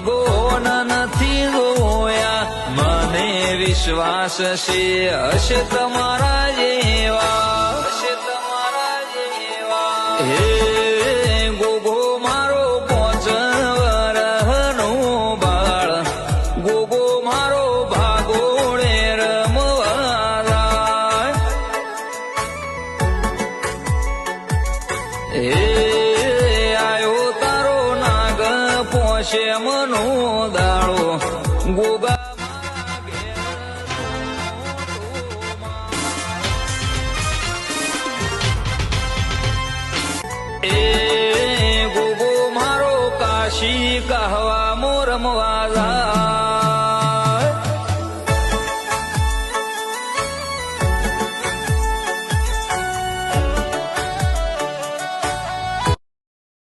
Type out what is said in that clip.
ભગવાન નથી જોયા મને વિશ્વાસ છે હશે તમારા જેવા હે ગોગો મારો 5 વરહનો બાળ ગોગો મારો ભાગોળે રમવા જાય હે આયો તારો નાગ પોશે મનો દાડો ગોગા એ ગોગો મારો કાશી કહવા મોરમવા